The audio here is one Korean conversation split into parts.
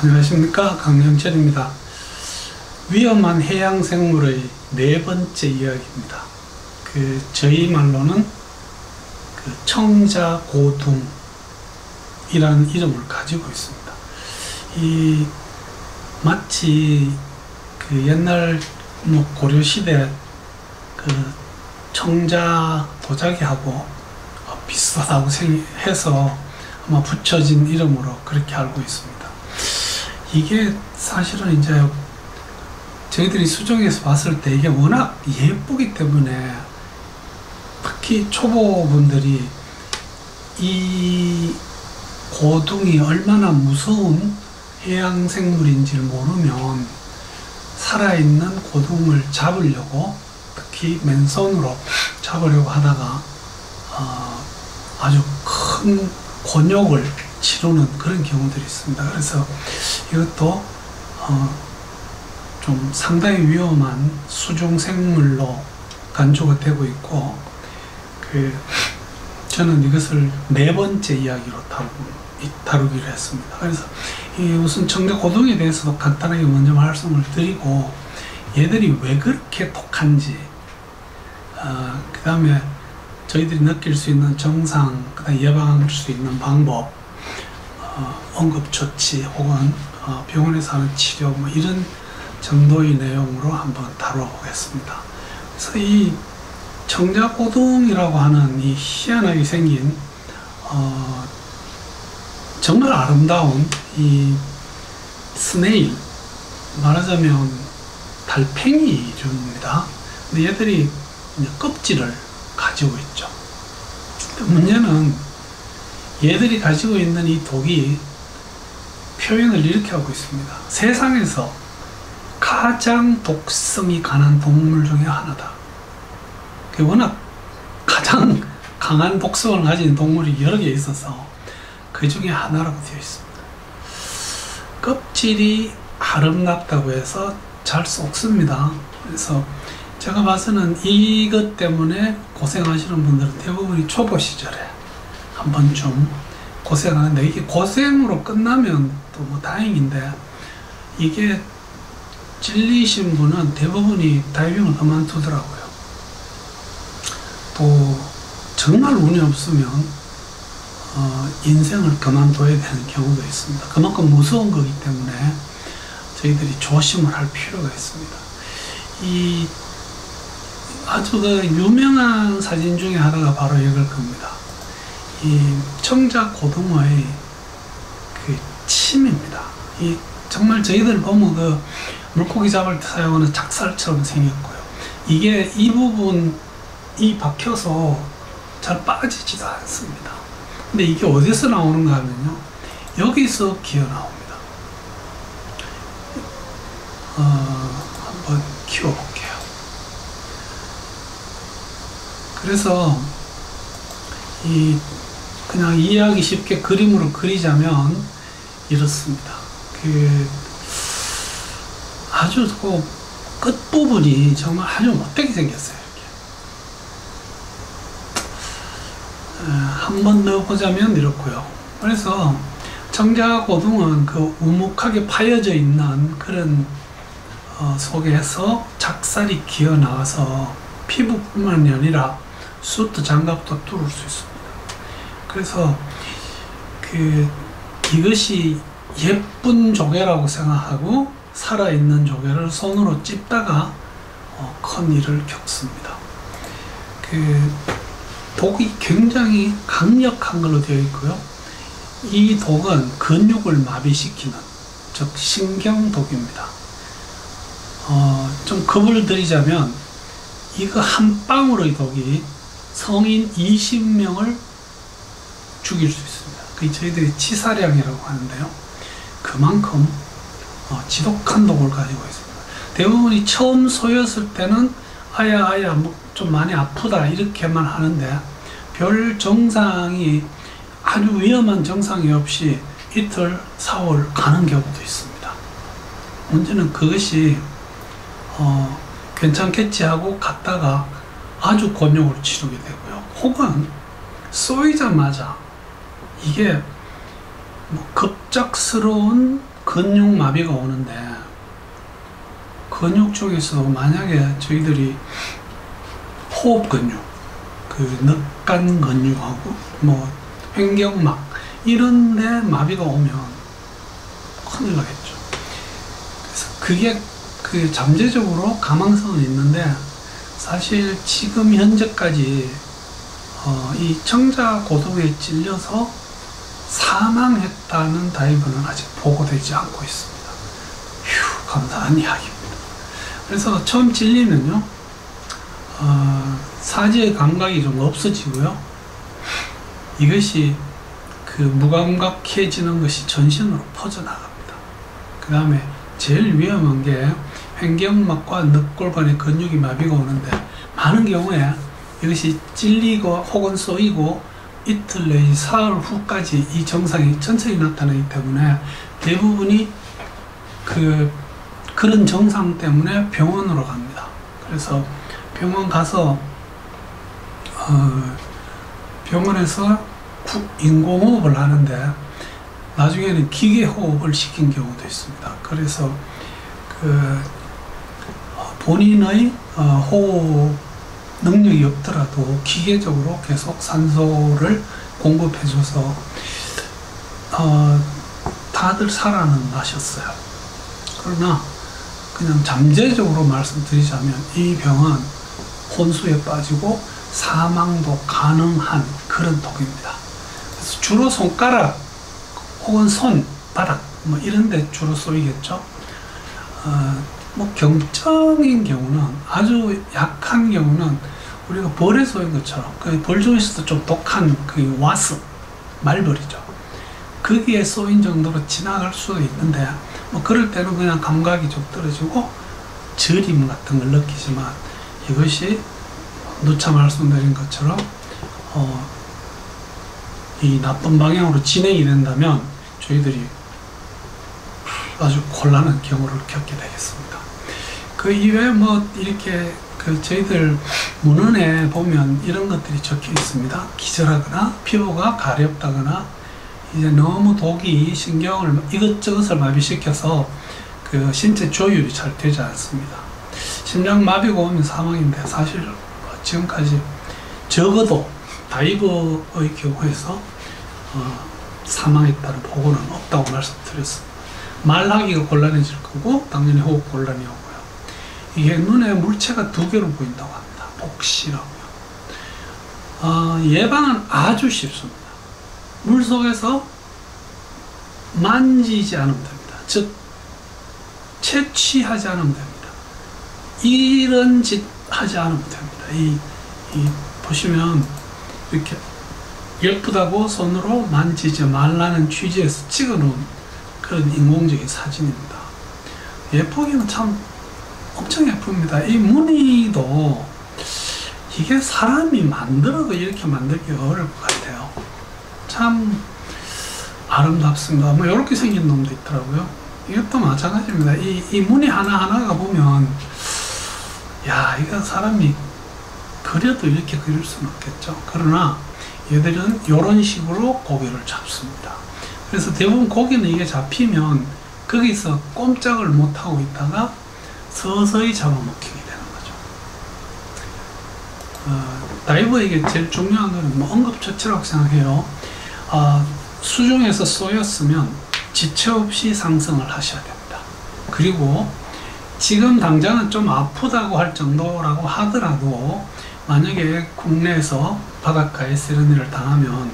안녕하십니까, 강영철입니다. 위험한 해양생물의 네 번째 이야기입니다. 저희 말로는 청자고둥이라는 이름을 가지고 있습니다. 마치 옛날 고려시대 청자 도자기하고 비슷하다고 해서 아마 붙여진 이름으로 그렇게 알고 있습니다. 이게 사실은 이제 저희들이 수정해서 봤을 때 이게 워낙 예쁘기 때문에 특히 초보분들이 이 고둥이 얼마나 무서운 해양생물인지를 모르면 살아있는 고둥을 잡으려고, 특히 맨손으로 잡으려고 하다가 아주 큰 곤욕을 치르는 그런 경우들이 있습니다. 그래서 이것도 좀 상당히 위험한 수중생물로 간주가 되고 있고, 저는 이것을 네 번째 이야기로 다루기로 했습니다. 그래서 우선 청자고둥이에 대해서도 간단하게 먼저 말씀을 드리고, 얘들이 왜 그렇게 독한지, 그 다음에 저희들이 느낄 수 있는 증상, 그 다음에 예방할 수 있는 방법, 응급조치 혹은 병원에서 하는 치료, 이런 정도의 내용으로 한번 다뤄 보겠습니다. 그래서 이 청자고둥이라고 하는 이 희한하게 생긴 정말 아름다운 이 스네일, 말하자면 달팽이류입니다. 근데 얘들이 껍질을 가지고 있죠. 근데 문제는 얘들이 가지고 있는 이 독이 표현을 이렇게 하고 있습니다. 세상에서 가장 독성이 강한 동물 중에 하나다. 워낙 가장 강한 독성을 가진 동물이 여러 개 있어서 그 중에 하나라고 되어 있습니다. 껍질이 아름답다고 해서 잘 썩습니다. 그래서 제가 봐서는 이것 때문에 고생하시는 분들은 대부분이 초보 시절에 한 번쯤 고생하는데, 이게 고생으로 끝나면 또 다행인데, 이게 찔리신 분은 대부분이 다이빙을 그만두더라고요. 또 정말 운이 없으면 인생을 그만둬야 되는 경우도 있습니다. 그만큼 무서운 거기 때문에 저희들이 조심을 할 필요가 있습니다. 이 아주 유명한 사진 중에 하나가 바로 이걸 겁니다. 이 청자고둥의 침입니다. 정말 저희들 보면 물고기 잡을 때 사용하는 작살처럼 생겼고요. 이게 이 부분이 박혀서 잘 빠지지도 않습니다. 근데 이게 어디서 나오는가 하면요, 여기서 기어 나옵니다. 한번 키워볼게요. 그래서 그냥 이해하기 쉽게 그림으로 그리자면 이렇습니다. 아주 끝부분이 정말 아주 못되게 생겼어요. 이렇게 한번 넣어보자면 이렇고요. 그래서 청자고둥은 우묵하게 파여져 있는 그런 속에서 작살이 기어 나와서 피부뿐만이 아니라 수트 장갑도 뚫을 수 있습니다. 그래서 이것이 예쁜 조개라고 생각하고 살아있는 조개를 손으로 찝다가 큰 일을 겪습니다. 독이 굉장히 강력한 걸로 되어 있고요. 이 독은 근육을 마비시키는, 즉 신경독입니다. 좀 급을 들이자면 이거 한 방울의 독이 성인 20명을 죽일 수 있습니다. 그게 저희들이 치사량이라고 하는데요. 그만큼 지독한 독을 가지고 있습니다. 대부분이 처음 쏘였을 때는 아야 좀 많이 아프다 이렇게만 하는데, 별 증상이, 아주 위험한 증상이 없이 이틀, 4월 가는 경우도 있습니다. 문제는 그것이 괜찮겠지 하고 갔다가 아주 곤욕을 치르게 되고요. 혹은 쏘이자마자 이게 급작스러운 근육마비가 오는데, 근육 중에서 만약에 저희들이 호흡 근육, 그 늑간 근육하고 뭐 횡격막 이런데 마비가 오면 큰일 나겠죠. 그래서 그게 그 잠재적으로 가망성은 있는데, 사실 지금 현재까지 이 청자고동에 찔려서 사망했다는 다이버는 아직 보고되지 않고 있습니다. 휴, 감사한 이야기입니다. 그래서 처음 찔리면요, 사지의 감각이 좀 없어지고요, 이것이 그 무감각해지는 것이 전신으로 퍼져나갑니다. 그 다음에 제일 위험한 게 횡격막과 늑골반의 근육이 마비가 오는데, 많은 경우에 이것이 찔리고 혹은 쏘이고 이틀 내지 사흘 후까지 이 증상이 천천히 나타나기 때문에 대부분이 그런 증상 때문에 병원으로 갑니다. 그래서 병원 가서 병원에서 인공호흡을 하는데 나중에는 기계호흡을 시킨 경우도 있습니다. 그래서 본인의 호흡 능력이 없더라도 기계적으로 계속 산소를 공급해줘서 다들 살아는 나셨어요. 그러나 그냥 잠재적으로 말씀드리자면 이 병은 혼수에 빠지고 사망도 가능한 그런 독입니다. 그래서 주로 손가락 혹은 손, 바닥 뭐 이런 데 주로 쏘이겠죠. 뭐 경증인 경우는, 아주 약한 경우는 우리가 벌에 쏘인 것처럼, 그 벌 중에서도 좀 독한 그 와스, 말벌이죠. 거기에 쏘인 정도로 지나갈 수도 있는데, 뭐 그럴 때는 그냥 감각이 좀 떨어지고 저림 같은 걸 느끼지만, 이것이 누차 말씀드린 것처럼 이 나쁜 방향으로 진행이 된다면 저희들이 아주 곤란한 경우를 겪게 되겠습니다. 그 이외에 뭐 이렇게 저희들 문헌에 보면 이런 것들이 적혀 있습니다. 기절하거나 피부가 가렵다거나 이제 너무 독이 신경을 이것저것을 마비시켜서 그 신체 조율이 잘 되지 않습니다. 심장 마비가 오면 사망인데, 사실 지금까지 적어도 다이버의 경우에서 사망했다는 보고는 없다고 말씀드렸습니다. 말하기가 곤란해질 거고 당연히 호흡 곤란이 오고요. 이게 눈에 물체가 두 개로 보인다고 합니다. 복시라고요. 예방은 아주 쉽습니다. 물속에서 만지지 않으면 됩니다. 즉 채취하지 않으면 됩니다. 이런 짓 하지 않으면 됩니다. 보시면 이렇게 예쁘다고 손으로 만지지 말라는 취지에서 찍어놓은 그런 인공적인 사진입니다. 예쁘기는 참 엄청 예쁩니다. 이 무늬도 이게 사람이 만들어도 이렇게 만들기 어려울 것 같아요. 참 아름답습니다. 뭐 이렇게 생긴 놈도 있더라고요. 이것도 마찬가지입니다. 이 무늬 하나하나가 보면, 야, 이거 사람이 그려도 이렇게 그릴 수는 없겠죠. 그러나 얘들은 이런 식으로 고기를 잡습니다. 그래서 대부분 고기는 이게 잡히면 거기서 꼼짝을 못하고 있다가 서서히 잡아먹히게 되는 거죠. 다이버에게 제일 중요한 것은 뭐 응급처치라고 생각해요. 수중에서 쏘였으면 지체 없이 상승을 하셔야 됩니다. 그리고 지금 당장은 좀 아프다고 할 정도라고 하더라도 만약에 국내에서 바닷가에 시러니를 당하면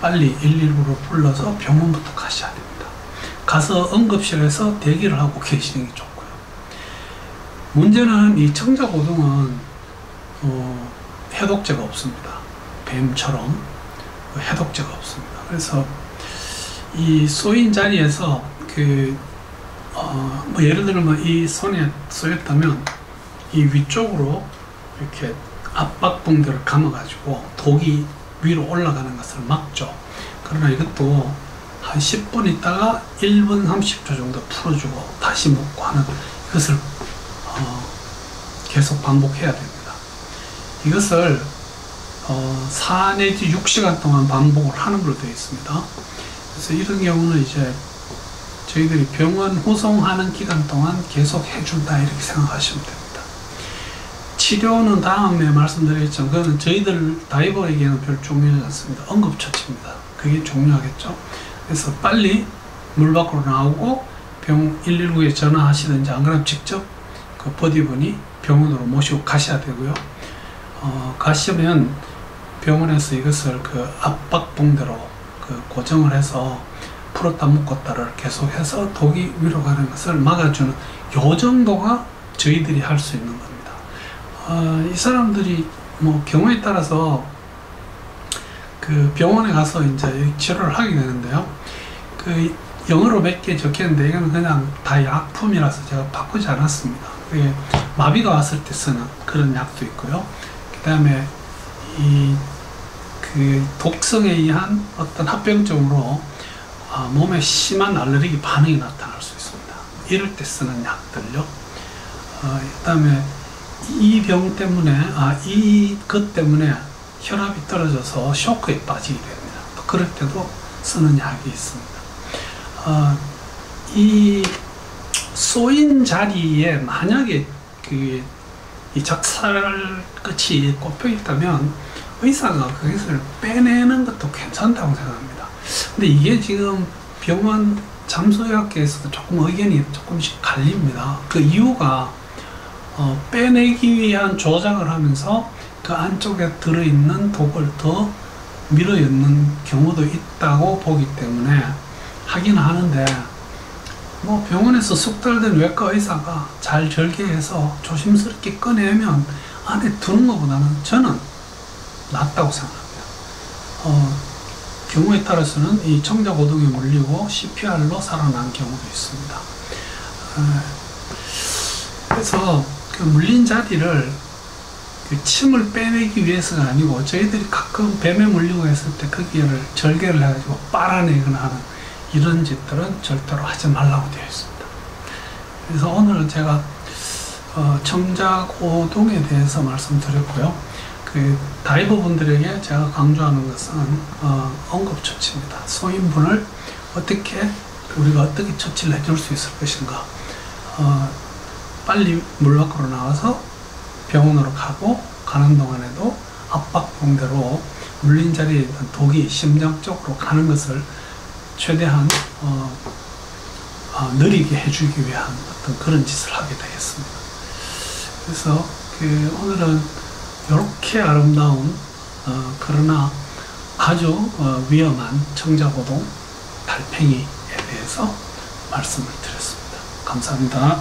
빨리 119를 불러서 병원부터 가셔야 됩니다. 가서 응급실에서 대기를 하고 계시는 게 좋고요. 문제는 이 청자고동은 해독제가 없습니다. 뱀처럼 해독제가 없습니다. 그래서 이 쏘인 자리에서 뭐 예를 들면 이 손에 쏘였다면 이 위쪽으로 이렇게 압박봉들을 감아가지고 독이 위로 올라가는 것을 막죠. 그러나 이것도 한 10분 있다가 1분 30초 정도 풀어주고 다시 묶고 하는 이것을 계속 반복해야 됩니다. 이것을 4 내지 6시간 동안 반복을 하는 걸로 되어 있습니다. 그래서 이런 경우는 이제 저희들이 병원 후송하는 기간 동안 계속 해준다 이렇게 생각하시면 됩니다. 치료는 다음에 말씀드렸지만 그거는 저희들 다이버에게는 별 중요하지 않습니다. 응급처치입니다. 그게 중요하겠죠. 그래서 빨리 물 밖으로 나오고 병 119에 전화하시든지 안 그러면 직접 그 버디분이 병원으로 모시고 가셔야 되고요. 가시면 병원에서 이것을 그 압박봉대로 그 고정을 해서 풀었다 묶었다를 계속해서 독이 위로 가는 것을 막아주는 요 정도가 저희들이 할 수 있는 겁니다. 이 사람들이 뭐 경우에 따라서 그 병원에 가서 이제 치료를 하게 되는데요. 그 영어로 몇 개 적혔는데 이건 그냥 다 약품이라서 제가 바꾸지 않았습니다. 그게 마비가 왔을 때 쓰는 그런 약도 있고요. 그 다음에 그 독성에 의한 어떤 합병증으로 몸에 심한 알레르기 반응이 나타날 수 있습니다. 이럴 때 쓰는 약들요. 그 다음에 이 병 때문에, 이것 때문에 혈압이 떨어져서 쇼크에 빠지게 됩니다. 또 그럴 때도 쓰는 약이 있습니다. 이 쏘인 자리에 만약에 이 작살 끝이 꼽혀 있다면 의사가 그것을 빼내는 것도 괜찮다고 생각합니다. 근데 이게 지금 병원 잠수의학계에서도 조금 의견이 조금씩 갈립니다. 그 이유가 빼내기 위한 조작을 하면서 그 안쪽에 들어있는 독을 더 밀어넣는 경우도 있다고 보기 때문에 하긴 하는데, 뭐 병원에서 숙달된 외과 의사가 잘 절개해서 조심스럽게 꺼내면 안에 두는 것보다는 저는 낫다고 생각합니다. 경우에 따라서는 이 청자고동에 물리고 CPR로 살아난 경우도 있습니다. 그래서 그 물린 자리를 그 침을 빼내기 위해서가 아니고 저희들이 가끔 뱀에 물리고 했을 때 거기를 절개를 해가지고 빨아내거나 하는 이런 짓들은 절대로 하지 말라고 되어 있습니다. 그래서 오늘은 제가 청자고동에 대해서 말씀드렸고요. 그 다이버 분들에게 제가 강조하는 것은 응급처치입니다. 소인분을 우리가 어떻게 처치를 해줄 수 있을 것인가. 빨리 물 밖으로 나와서 병원으로 가는 동안에도 압박봉대로 물린 자리에 있던 독이 심장 쪽으로 가는 것을 최대한 느리게 해주기 위한 어떤 그런 짓을 하게 되겠습니다. 그래서 오늘은 이렇게 아름다운 그러나 아주 위험한 청자고동 달팽이에 대해서 말씀을 드렸습니다. 감사합니다.